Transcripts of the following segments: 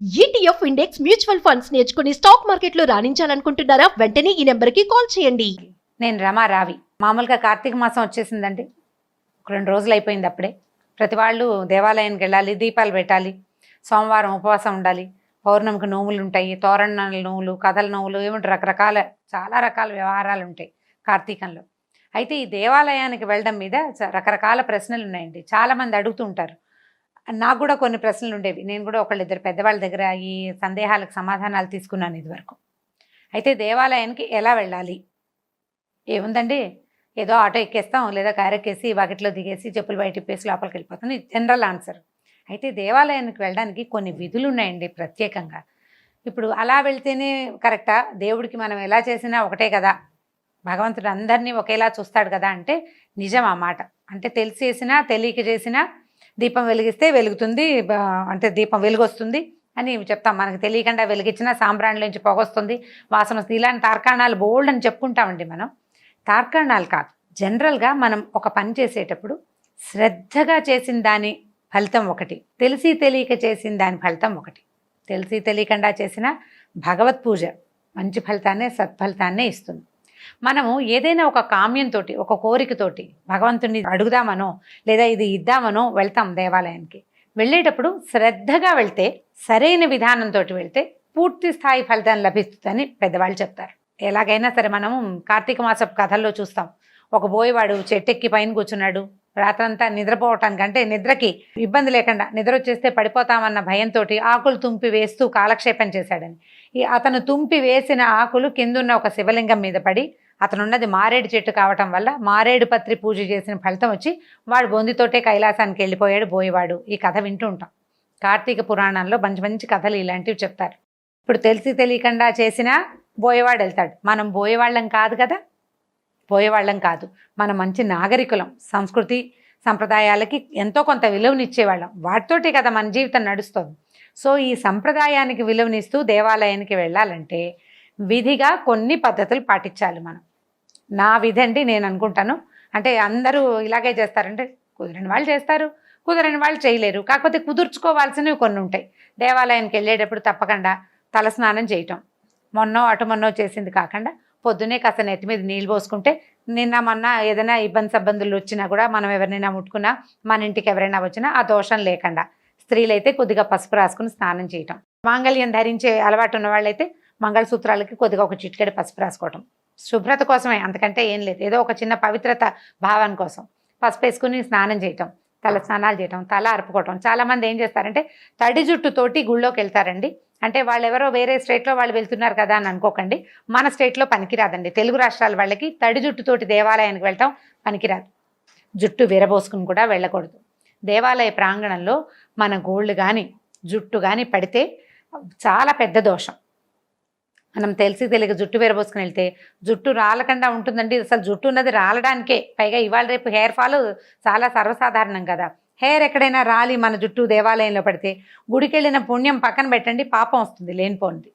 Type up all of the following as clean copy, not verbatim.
ETF index mutual funds నేర్చుకుని stock మార్కెట్లో రాణించాలనుకుంటున్నారా? వెంటనే ఈ నెంబర్కి కాల్ చేయండి. నేను రమా రావి. మామూలుగా కార్తీక మాసం వచ్చేసిందండి. 2 రోజులు అయిపోయింది అప్పుడే. ప్రతి వాళ్ళు దేవాలయానికి వెళ్ళాలి, దీపాలు పెట్టాలి, సోమవారం ఉపవాసం ఉండాలి, పౌర్ణమికి నోములు ఉంటాయి, తోరణాల నోములు, కథల నోములు, ఏమిటి రకరకాల చాలా రకాల వ్యవహారాలు ఉంటాయి కార్తీకంలో. అయితే ఈ దేవాలయానికి వెళ్ళడం మీద రకరకాల ప్రశ్నలు ఉన్నాయండి. చాలామంది అడుగుతుంటారు. నాకు కూడా కొన్ని ప్రశ్నలు ఉండేవి. నేను కూడా ఒకళ్ళిద్దరు పెద్దవాళ్ళ దగ్గర ఈ సందేహాలకు సమాధానాలు తీసుకున్నాను ఇదివరకు. అయితే దేవాలయానికి ఎలా వెళ్ళాలి? ఏముందండి, ఏదో ఆటో ఎక్కేస్తాం, లేదా కారు ఎక్కేసి బకెట్లో దిగేసి చెప్పులు బయట ఇప్పేసి లోపలికి వెళ్ళిపోతాం, జనరల్ ఆన్సర్. అయితే దేవాలయానికి వెళ్ళడానికి కొన్ని విధులు ఉన్నాయండి ప్రత్యేకంగా. ఇప్పుడు అలా వెళ్తేనే కరెక్టా? దేవుడికి మనం ఎలా చేసినా ఒకటే కదా, భగవంతుడు అందరినీ ఒకేలా చూస్తాడు కదా అంటే నిజం ఆ మాట. అంటే తెలిసి చేసినా తెలియక చేసినా దీపం వెలిగిస్తే వెలుగుతుంది, అంటే దీపం వెలుగొస్తుంది అని చెప్తాం. మనకు తెలియకుండా వెలిగించినా సాంబ్రాణిలోంచి పొగొస్తుంది, వాసన వస్తుంది. ఇలాంటి తార్కాణాలు బోల్డ్ అని చెప్పుకుంటామండి మనం. తార్కాణాలు కాదు, జనరల్గా మనం ఒక పని చేసేటప్పుడు శ్రద్ధగా చేసిన దాని ఫలితం ఒకటి, తెలిసి తెలియక చేసిన దాని ఫలితం ఒకటి. తెలిసి తెలియకుండా చేసిన భగవత్ పూజ మంచి ఫలితాన్నే, సత్ఫలితాన్నే ఇస్తుంది. మనము ఏదైనా ఒక కామ్యంతో, ఒక కోరికతోటి భగవంతుడిని అడుగుదామనో లేదా ఇది ఇద్దామనో వెళ్తాం దేవాలయానికి. వెళ్ళేటప్పుడు శ్రద్ధగా వెళ్తే, సరైన విధానంతో వెళ్తే పూర్తి స్థాయి ఫలితం లభిస్తుందని పెద్దవాళ్ళు చెప్తారు. ఎలాగైనా సరే మనము కార్తీక మాసపు కథల్లో చూస్తాం. ఒక బోయవాడు చెట్టెక్కి పైన కూర్చున్నాడు, రాత్రంతా నిద్రపోవటానికంటే నిద్రకి ఇబ్బంది లేకుండా, నిద్ర వచ్చేస్తే పడిపోతామన్న భయంతో ఆకులు తుంపి వేస్తూ కాలక్షేపం చేశాడని. అతను తుంపి వేసిన ఆకులు కిందున్న ఒక శివలింగం మీద పడి, అతనున్నది మారేడు చెట్టు కావటం వల్ల మారేడు పత్రి పూజ చేసిన ఫలితం వచ్చి వాడు బొందితోటే కైలాసానికి వెళ్ళిపోయాడు బోయవాడు. ఈ కథ వింటూ ఉంటాం. కార్తీక పురాణంలో మంచి మంచి కథలు ఇలాంటివి చెప్తారు. ఇప్పుడు తెలిసి తెలియకుండా చేసినా బోయవాడు వెళ్తాడు. మనం బోయవాళ్ళం కాదు కదా, పోయేవాళ్ళం కాదు. మన మంచి నాగరికులం, సంస్కృతి సంప్రదాయాలకి ఎంతో కొంత విలువనిచ్చేవాళ్ళం. వాటితోటే కదా మన జీవితం నడుస్తుంది. సో ఈ సంప్రదాయానికి విలువనిస్తూ దేవాలయానికి వెళ్ళాలంటే విధిగా కొన్ని పద్ధతులు పాటించాలి మనం. నా విధి అండి నేను అనుకుంటాను. అంటే అందరూ ఇలాగే చేస్తారంటే కుదిరిన వాళ్ళు చేస్తారు, కుదిరిన వాళ్ళు చేయలేరు. కాకపోతే కుదుర్చుకోవాల్సినవి కొన్ని ఉంటాయి. దేవాలయానికి వెళ్ళేటప్పుడు తప్పకుండా తలస్నానం చేయటం, మొన్నో చేసింది కాకుండా పొద్దునే కాస్త నెత్తి మీద నీళ్ళు పోసుకుంటే, నిన్న మొన్న ఏదైనా ఇబ్బందులు వచ్చినా కూడా, మనం ఎవరినైనా ముట్టుకున్నా, మన ఇంటికి ఎవరైనా వచ్చినా ఆ దోషం లేకుండా. స్త్రీలైతే కొద్దిగా పసుపు రాసుకుని స్నానం చేయటం, మాంగళ్యం ధరించే అలవాటు ఉన్న వాళ్ళైతే మంగళసూత్రాలకి కొద్దిగా ఒక చిటికెడు పసుపు రాసుకోవటం. శుభ్రత కోసమే, అంతకంటే ఏం లేదు. ఏదో ఒక చిన్న పవిత్రత భావం కోసం పసుపు వేసుకుని స్నానం చేయటం, తల స్నానాలు చేయటం, తల అరుపుకోవటం. చాలామంది ఏం చేస్తారంటే తడి జుట్టుతోటి గుళ్ళోకి వెళ్తారండి. అంటే వాళ్ళు ఎవరో వేరే స్టేట్లో వాళ్ళు వెళ్తున్నారు కదా అని అనుకోకండి. మన స్టేట్లో పనికిరాదండి. తెలుగు రాష్ట్రాల వాళ్ళకి తడి జుట్టుతోటి దేవాలయానికి వెళ్ళటం పనికిరాదు. జుట్టు విరబోసుకుని కూడా వెళ్ళకూడదు. దేవాలయ ప్రాంగణంలో మన గోళ్ళు కానీ జుట్టు కానీ పడితే చాలా పెద్ద దోషం. మనం తెలిసి తెలియక జుట్టు విరబోసుకుని వెళ్తే జుట్టు రాలకుండా ఉంటుందండి. అసలు జుట్టు ఉన్నది రాలడానికే. పైగా ఇవాళ రేపు హెయిర్ ఫాల్ చాలా సర్వసాధారణం కదా. హెయిర్ ఎక్కడైనా రాలి మన జుట్టు దేవాలయంలో పడితే గుడికి వెళ్ళిన పుణ్యం పక్కన పెట్టండి, పాపం వస్తుంది లేనిపోంది.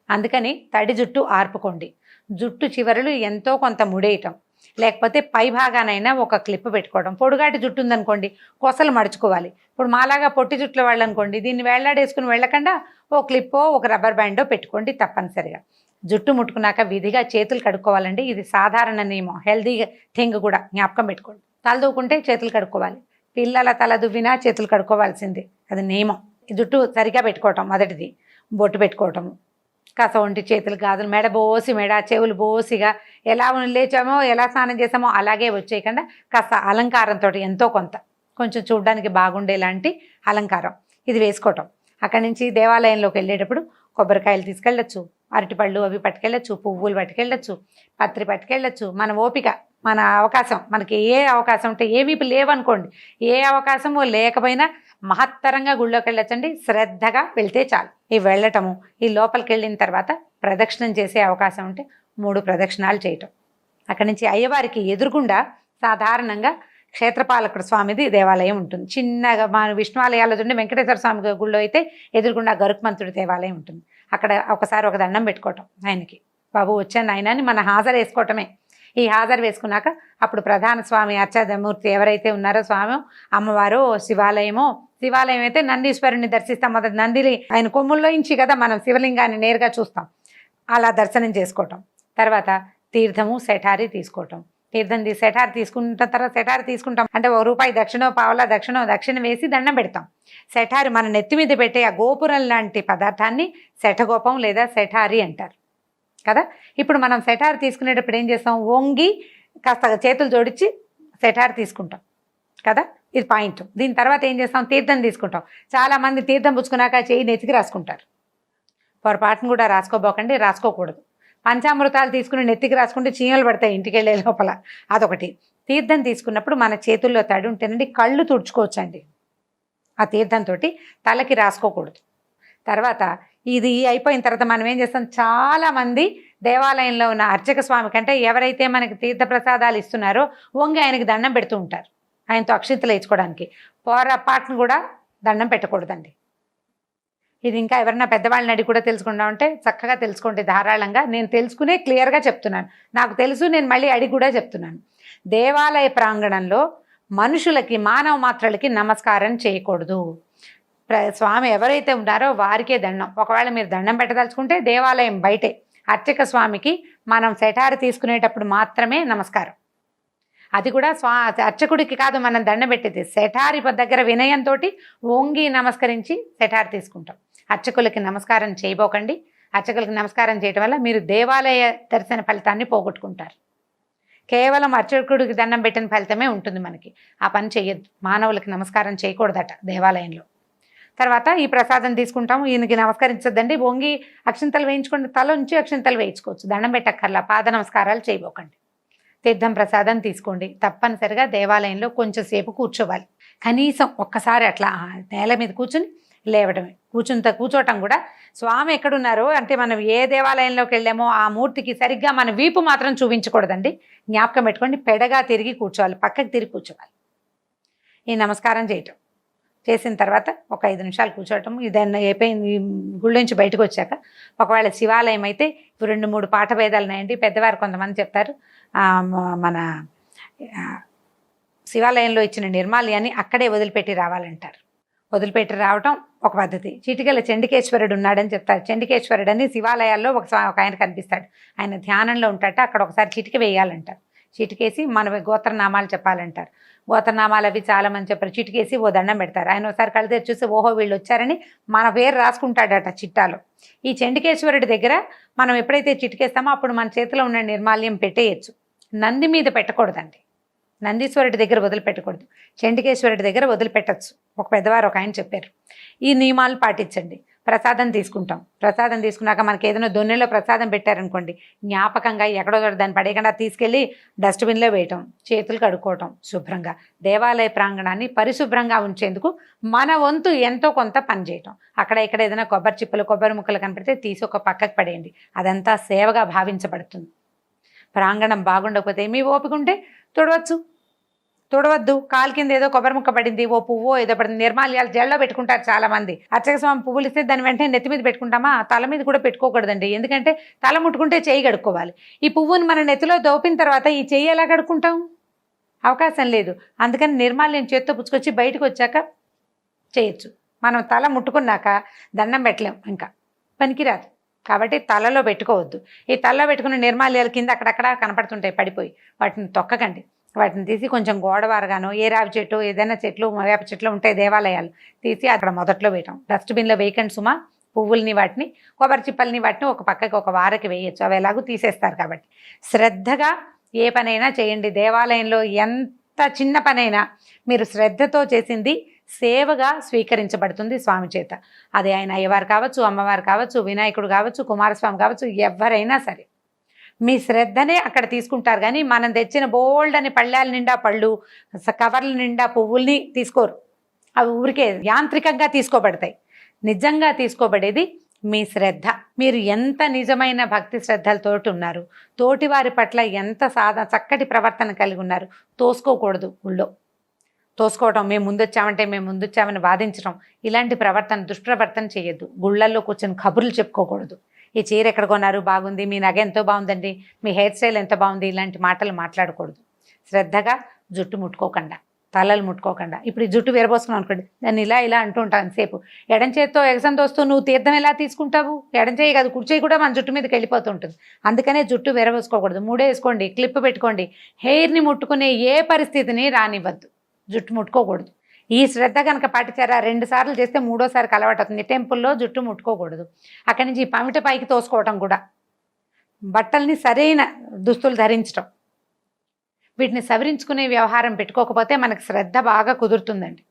అందుకని తడి జుట్టు ఆర్పుకోండి. జుట్టు చివరలు ఎంతో కొంత ముడేయటం, లేకపోతే పై భాగానైనా ఒక క్లిప్ పెట్టుకోవడం. పొడుగాటి జుట్టు ఉందనుకోండి, కొసలు మడుచుకోవాలి. ఇప్పుడు మాలాగా పొట్టి జుట్టులో వాళ్ళు అనుకోండి, దీన్ని వేళ్లాడేసుకుని వెళ్ళకుండా ఓ క్లిప్పో ఒక రబ్బర్ బ్యాండో పెట్టుకోండి తప్పనిసరిగా. జుట్టు ముట్టుకున్నాక విధిగా చేతులు కడుక్కోవాలండి. ఇది సాధారణ నియమం, హెల్దీ థింగ్ కూడా జ్ఞాపకం పెట్టుకోండి. తల దూకుంటే చేతులు కడుక్కోవాలి, పిల్లల తల దువ్వినా చేతులు కడుక్కోవాల్సిందే, అది నియమం. జుట్టు సరిగా పెట్టుకోవటం మొదటిది. బొట్టు పెట్టుకోవటము, కాస ఒంటి చేతులు గాజులు, మెడ బోసి, చెవులు బోసిగా ఎలా లేచామో ఎలా స్నానం చేసామో అలాగే వచ్చేయకుండా కాస్త అలంకారంతో ఎంతో కొంచెం చూడడానికి బాగుండేలాంటి అలంకారం ఇది వేసుకోవటం. అక్కడి నుంచి దేవాలయంలోకి వెళ్ళేటప్పుడు కొబ్బరికాయలు తీసుకెళ్ళచ్చు, అరటిపళ్ళు అవి పట్టుకెళ్ళచ్చు, పువ్వులు పట్టుకెళ్ళచ్చు, పత్రి పట్టుకెళ్ళచ్చు. మన ఓపిక, మన అవకాశం, మనకి ఏ అవకాశం ఉంటే, ఏమీ లేవనుకోండి, ఏ అవకాశము లేకపోయినా మహత్తరంగా గుళ్ళోకి వెళ్ళొచ్చండి. శ్రద్ధగా వెళ్తే చాలు. ఈ వెళ్ళటము, ఈ లోపలికి వెళ్ళిన తర్వాత ప్రదక్షిణం చేసే అవకాశం ఉంటే 3 ప్రదక్షిణాలు చేయటం. అక్కడి నుంచి అయ్యవారికి ఎదురుగుండా సాధారణంగా క్షేత్రపాలకుడు స్వామిది దేవాలయం ఉంటుంది. చిన్నగా మన విష్ణు ఆలయాల్లో చూడండి, వెంకటేశ్వర స్వామి గుళ్ళో అయితే ఎదురుగుండా గరుత్మంతుడి దేవాలయం ఉంటుంది. అక్కడ ఒకసారి ఒక దండం పెట్టుకోవటం, ఆయనకి బాబు వచ్చాను ఆయన అని మన హాజరు వేసుకోవటమే. ఈ హాజరు వేసుకున్నాక అప్పుడు ప్రధాన స్వామి అర్చాదమూర్తి ఎవరైతే ఉన్నారో, స్వామి, అమ్మవారో, శివాలయమో శివాలయం అయితే నందీశ్వరుని దర్శిస్తాం. మొదటి నందిని ఆయన కొమ్ముల్లో నుంచి కదా మనం శివలింగాన్ని నేరుగా చూస్తాం. అలా దర్శనం చేసుకోవటం. తర్వాత తీర్థము సెఠారీ తీసుకోవటం. తీర్థం సెఠారీ తీసుకున్న తర్వాత సెఠారీ తీసుకుంటాం అంటే ₹1 దక్షిణో పావలా దక్షిణ వేసి దండం పెడతాం. సెఠారీ మన నెత్తి మీద పెట్టే ఆ గోపురం లాంటి పదార్థాన్ని శఠగోపం లేదా సెఠారీ అంటారు కదా. ఇప్పుడు మనం సెఠారీ తీసుకునేటప్పుడు ఏం చేస్తాం, వంగి కాస్త చేతులు జోడించి సెఠారీ తీసుకుంటాం కదా, ఇది పాయింట్. దీని తర్వాత ఏం చేస్తాం, తీర్థం తీసుకుంటాం. చాలామంది తీర్థం పుచ్చుకున్నాక చేయి నెత్తికి రాసుకుంటారు. పొరపాటును కూడా రాసుకోబోకండి, రాసుకోకూడదు. పంచామృతాలు తీసుకుని నెత్తికి రాసుకుంటే చీమలు పడతాయి ఇంటికి వెళ్ళే లోపల, అదొకటి. తీర్థం తీసుకున్నప్పుడు మన చేతుల్లో తడి ఉంటేనండి కళ్ళు తుడుచుకోవచ్చండి. ఆ తీర్థంతో తలకి రాసుకోకూడదు. తర్వాత ఇది అయిపోయిన తర్వాత మనం ఏం చేస్తాం, చాలామంది దేవాలయంలో ఉన్న అర్చక స్వామి కంటే ఎవరైతే మనకి తీర్థప్రసాదాలు ఇస్తున్నారో వంగి ఆయనకి దండం పెడుతూ ఉంటారు. ఆయనతో అక్షింతలు వేయించుకోవడానికి పొరపాటును కూడా దండం పెట్టకూడదండి. ఇది ఇంకా ఎవరైనా పెద్దవాళ్ళని అడిగి కూడా తెలుసుకుంటా ఉంటే చక్కగా తెలుసుకోండి ధారాళంగా. నేను తెలుసుకునే క్లియర్గా చెప్తున్నాను, నాకు తెలుసు, నేను మళ్ళీ అడిగి కూడా చెప్తున్నాను. దేవాలయ ప్రాంగణంలో మనుషులకి మానవ మాత్రలకి నమస్కారం చేయకూడదు. స్వామి ఎవరైతే ఉన్నారో వారికే దండం. ఒకవేళ మీరు దండం పెట్టదలుచుకుంటే దేవాలయం బయటే అర్చక స్వామికి మనం సెఠారీ తీసుకునేటప్పుడు మాత్రమే నమస్కారం. అది కూడా అర్చకుడికి కాదు మనం దండం పెట్టేది, సెఠారీ దగ్గర వినయంతో వంగి నమస్కరించి సెఠారీ తీసుకుంటాం. అర్చకులకి నమస్కారం చేయబోకండి. అర్చకులకి నమస్కారం చేయడం వల్ల మీరు దేవాలయ దర్శన ఫలితాన్ని పోగొట్టుకుంటారు. కేవలం అర్చకుడికి దండం పెట్టిన ఫలితమే ఉంటుంది మనకి. ఆ పని చేయొద్దు, మానవులకి నమస్కారం చేయకూడదట దేవాలయంలో. తర్వాత ఈ ప్రసాదం తీసుకుంటాము, ఈయనకి నమస్కరించొద్దండి. వంగి అక్షింతలు వేయించుకోండి, తల ఉంచి అక్షింతలు వేయించుకోవచ్చు, దండం పెట్టక్కర్లా. పాద నమస్కారాలు చేయబోకండి. తీర్థం ప్రసాదం తీసుకోండి. తప్పనిసరిగా దేవాలయంలో కొంచెం సేపు కూర్చోవాలి. కనీసం ఒక్కసారి అట్లా నేల మీద కూర్చుని లేవడమే. కూర్చోవటం కూడా స్వామి ఎక్కడున్నారో అంటే మనం ఏ దేవాలయంలోకి వెళ్ళామో ఆ మూర్తికి సరిగ్గా మన వీపు మాత్రం చూపించకూడదండి. జ్ఞాపకం పెట్టుకోండి, పెడగా తిరిగి కూర్చోవాలి, పక్కకి తిరిగి కూర్చోవాలి. ఈ నమస్కారం చేయటం చేసిన తర్వాత ఒక 5 నిమిషాలు కూర్చోవటం. ఇదన్నా అయిపోయింది. గుళ్ళ నుంచి బయటకు వచ్చాక ఒకవేళ శివాలయం అయితే 2-3 పాఠ భేదాలు ఉన్నాయండి. పెద్దవారు కొంతమంది చెప్తారు, మన శివాలయంలో ఇచ్చిన నిర్మాల్యాన్ని అక్కడే వదిలిపెట్టి రావాలంటారు. వదిలిపెట్టి రావటం ఒక పద్ధతి. చిటికెల చండికేశ్వరుడు ఉన్నాడని చెప్తారు. చండికేశ్వరుడు అని శివాలయాల్లో ఒక ఆయన కనిపిస్తాడు. ఆయన ధ్యానంలో ఉంటాట. అక్కడ ఒకసారి చిటిక వేయాలంటారు. చిటికేసి మన గోత్రనామాలు చెప్పాలంటారు. గోత్రనామాలు అవి చాలామంది చెప్పారు. చిటికేసి ఓ దండం పెడతారు. ఆయన ఒకసారి కళ్ళు తెరిచి చూస్తే ఓహో వీళ్ళు వచ్చారని మన పేరు రాసుకుంటాడట చిట్టాలో. ఈ చండికేశ్వరుడి దగ్గర మనం ఎప్పుడైతే చిటికేస్తామో అప్పుడు మన చేతిలో ఉన్న నిర్మాల్యం పెట్టేయచ్చు. నంది మీద పెట్టకూడదండి. నందీశ్వరుడి దగ్గర వదిలిపెట్టకూడదు. చండికేశ్వరుడి దగ్గర వదిలిపెట్టచ్చు. ఒక పెద్దవారు ఒక ఆయన చెప్పారు. ఈ నియమాలు పాటించండి. ప్రసాదం తీసుకుంటాం. ప్రసాదం తీసుకున్నాక మనకి ఏదైనా దొన్నెలో ప్రసాదం పెట్టారనుకోండి, జ్ఞాపకంగా ఎక్కడో దాన్ని పడేయకుండా తీసుకెళ్ళి డస్ట్బిన్లో వేయటం, చేతులు కడుక్కోవటం శుభ్రంగా. దేవాలయ ప్రాంగణాన్ని పరిశుభ్రంగా ఉంచేందుకు మన వంతు ఎంతో కొంత పని చేయటం. అక్కడ ఇక్కడ ఏదైనా కొబ్బరి చిప్పలు కొబ్బరి ముక్కలు కనపడితే తీసి ఒక పక్కకు పడేయండి. అదంతా సేవగా భావించబడుతుంది. ప్రాంగణం బాగుండకపోతే మీ ఓపిక ఉంటే తుడవద్దు. కాలు కింద ఏదో కొబ్బరి ముక్క పడింది, ఓ పువ్వో ఏదో పడింది, నిర్మాల్యాలు జల్లో పెట్టుకుంటారు చాలామంది. అర్చక స్వామి పువ్వులు ఇస్తే దాన్ని వెంటనే నెత్తి మీద పెట్టుకుంటామా, తల మీద కూడా పెట్టుకోకూడదండి. ఎందుకంటే తల ముట్టుకుంటే చెయ్యి కడుక్కోవాలి. ఈ పువ్వుని మన నెత్తిలో దోపిన తర్వాత ఈ చెయ్యి ఎలా కడుక్కుంటాం, అవకాశం లేదు. అందుకని నిర్మాల్యం చేత్తో పుచ్చుకొచ్చి బయటకు వచ్చాక చేయొచ్చు. మనం తల ముట్టుకున్నాక దండం పెట్టలేం, ఇంకా పనికిరాదు. కాబట్టి తలలో పెట్టుకోవద్దు. ఈ తలలో పెట్టుకున్న నిర్మాల్యాల కింద అక్కడక్కడ కనపడుతుంటాయి పడిపోయి, వాటిని తొక్కకండి. వాటిని తీసి కొంచెం గోడవారగానో ఏ రావి చెట్టు ఏదైనా చెట్లు వేప చెట్లు ఉంటాయి దేవాలయాలు, తీసి అక్కడ మొదట్లో వేయటం. డస్ట్బిన్లో వేయకండి సుమా. పువ్వుల్ని వాటిని కొబ్బరి చిప్పల్ని వాటిని ఒక పక్కకి ఒక వారకి వేయచ్చు. అవి ఎలాగూ తీసేస్తారు కాబట్టి శ్రద్ధగా ఏ పనైనా చేయండి. దేవాలయంలో ఎంత చిన్న పనైనా మీరు శ్రద్ధతో చేసింది సేవగా స్వీకరించబడుతుంది స్వామి చేత. అది ఆయన అయ్యవారు కావచ్చు, అమ్మవారు కావచ్చు, వినాయకుడు కావచ్చు, కుమారస్వామి కావచ్చు, ఎవరైనా సరే మీ శ్రద్ధనే అక్కడ తీసుకుంటారు. కానీ మనం తెచ్చిన బోల్డ్ అని పళ్ళాల నిండా పళ్ళు, కవర్ల నిండా పువ్వుల్ని తీసుకోరు. అవి ఊరికే యాంత్రికంగా తీసుకోబడతాయి. నిజంగా తీసుకోబడేది మీ శ్రద్ధ. మీరు ఎంత నిజమైన భక్తి శ్రద్ధలతోటి ఉన్నారు, తోటి వారి పట్ల ఎంత చక్కటి ప్రవర్తన కలిగి ఉన్నారు. తోసుకోకూడదు. ఊళ్ళో తోసుకోవటం, మేము ముందొచ్చామని వాదించడం, ఇలాంటి ప్రవర్తన దుష్ప్రవర్తన చేయొద్దు. గుళ్ళల్లో కూర్చొని కబుర్లు చెప్పుకోకూడదు. ఈ చీర ఎక్కడ కొన్నారు, బాగుంది, మీ నగ ఎంతో బాగుందండి, మీ హెయిర్ స్టైల్ ఎంత బాగుంది, ఇలాంటి మాటలు మాట్లాడకూడదు. శ్రద్ధగా జుట్టు ముట్టుకోకుండా తలలు ముట్టుకోకుండా. ఇప్పుడు ఈ జుట్టు విరబోసుకున్నాం అనుకోండి, దాన్ని ఇలా ఇలా అంటూ ఉంటాను సేపు. ఎడం చేత్తో ఎగసం దోస్తూ నువ్వు తీర్థం ఎలా తీసుకుంటావు? ఎడం చేయి కాదు, కుడి చేయి కూడా మన జుట్టు మీదకి వెళ్ళిపోతూ ఉంటుంది. అందుకనే జుట్టు విరబోసుకోకూడదు. ముడేసుకోండి, క్లిప్ పెట్టుకోండి. హెయిర్ని ముట్టుకునే ఏ పరిస్థితిని రానివ్వద్దు, జుట్టు ముట్టుకోకూడదు. ఈ శ్రద్ధ కనుక పాటించారా 2 సార్లు చేస్తే 3ఓసారికి అలవాటు అవుతుంది. టెంపుల్లో జుట్టు ముట్టుకోకూడదు. అక్కడి నుంచి ఈ పమిట పైకి తోసుకోవటం కూడా, బట్టల్ని సరైన దుస్తులు ధరించడం, వీటిని సవరించుకునే వ్యవహారం పెట్టుకోకపోతే మనకు శ్రద్ధ బాగా కుదురుతుందండి.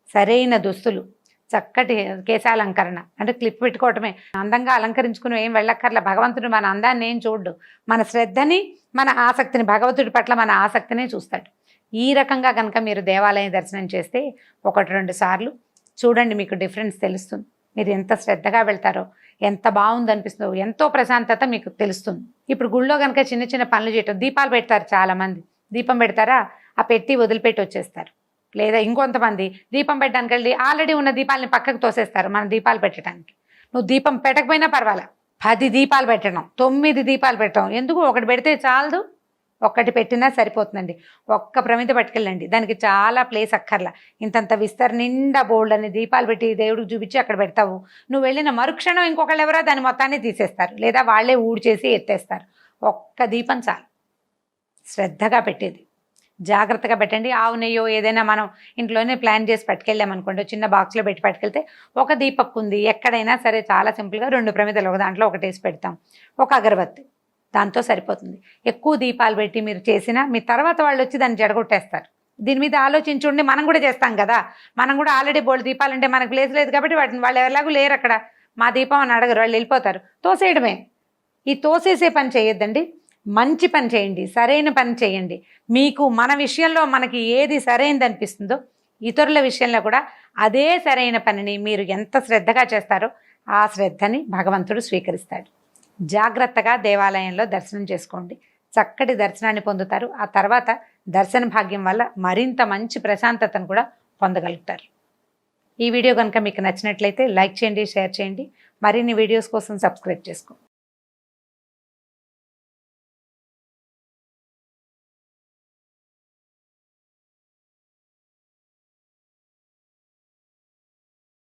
సరైన దుస్తులు, చక్కటి కేశాలంకరణ, అంటే క్లిప్ పెట్టుకోవటమే. అందంగా అలంకరించుకుని ఏం వెళ్ళక్కర్ల. భగవంతుడు మన అందాన్ని ఏం చూడ్డు, మన శ్రద్ధని, మన ఆసక్తిని, భగవంతుడి పట్ల మన ఆసక్తిని చూస్తాడు. ఈ రకంగా కనుక మీరు దేవాలయ దర్శనం చేస్తే 1-2 సార్లు చూడండి, మీకు డిఫరెన్స్ తెలుస్తుంది. మీరు ఎంత శ్రద్ధగా వెళ్తారో, ఎంత బాగుంది అనిపిస్తుందో, ఎంతో ప్రశాంతత మీకు తెలుస్తుంది. ఇప్పుడు గుళ్ళో కనుక చిన్న చిన్న పనులు చేయటం, దీపాలు పెడతారు చాలామంది. దీపం పెడతారా, ఆ పెట్టి వదిలిపెట్టి వచ్చేస్తారు. లేదా ఇంకొంతమంది దీపం పెట్టడానికి వెళ్ళి ఆల్రెడీ ఉన్న దీపాలని పక్కకు తోసేస్తారు మనం దీపాలు పెట్టడానికి. నువ్వు దీపం పెట్టకపోయినా పర్వాలా, 10 దీపాలు పెట్టడం, 9 దీపాలు పెట్టడం ఎందుకు? ఒకటి పెడితే చాలదు, ఒక్కటి పెట్టినా సరిపోతుందండి. ఒక్క ప్రమిద పట్టుకెళ్ళండి, దానికి చాలా ప్లేస్ అక్కర్లా. ఇంతంత విస్తర నిండా బోల్డ్ అని దీపాలు పెట్టి దేవుడికి చూపించి అక్కడ పెడతావు. నువ్వు వెళ్ళిన మరుక్షణం ఇంకొకళ్ళు ఎవరో దాని మొత్తాన్ని తీసేస్తారు, లేదా వాళ్ళే ఊడి చేసి ఎత్తేస్తారు. ఒక్క దీపం చాలు. శ్రద్ధగా పెట్టేది, జాగ్రత్తగా పెట్టండి. ఆవు నెయ్యో ఏదైనా మనం ఇంట్లోనే ప్లాన్ చేసి పట్టుకెళ్ళామనుకోండి, చిన్న బాక్స్లో పెట్టి పట్టుకెళ్తే ఒక దీపక్ ఉంది. ఎక్కడైనా సరే చాలా సింపుల్గా 2 ప్రమిదలు, ఒక దాంట్లో ఒకటేసి పెడతాం, ఒక అగరబత్తి, దాంతో సరిపోతుంది. ఎక్కువ దీపాలు పెట్టి మీరు చేసినా మీ తర్వాత వాళ్ళు వచ్చి దాన్ని జడగొట్టేస్తారు. దీని మీద ఆలోచించుండి మనం కూడా చేస్తాం కదా. మనం కూడా ఆల్రెడీ బోల్డ్ దీపాలు అంటే మనకు ప్లేస్ లేదు కాబట్టి వాటిని వాళ్ళు ఎలాగూ లేరు అక్కడ, మా దీపం అని అడగరు, వాళ్ళు వెళ్ళిపోతారు, తోసేయడమే. ఈ తోసేసే పని చేయొద్దండి, మంచి పని చేయండి, సరైన పని చేయండి. మీకు మన విషయంలో మనకి ఏది సరైనది అనిపిస్తుందో ఇతరుల విషయంలో కూడా అదే సరైన పనిని మీరు ఎంత శ్రద్ధగా చేస్తారో ఆ శ్రద్ధని భగవంతుడు స్వీకరిస్తాడు. జాగ్రత్తగా దేవాలయంలో దర్శనం చేసుకోండి, చక్కటి దర్శనాన్ని పొందుతారు. ఆ తర్వాత దర్శన భాగ్యం వల్ల మరింత మంచి ప్రశాంతతను కూడా పొందగలుగుతారు. ఈ వీడియో కనుక మీకు నచ్చినట్లయితే లైక్ చేయండి, షేర్ చేయండి. మరిన్ని వీడియోస్ కోసం సబ్స్క్రైబ్ చేసుకోండి.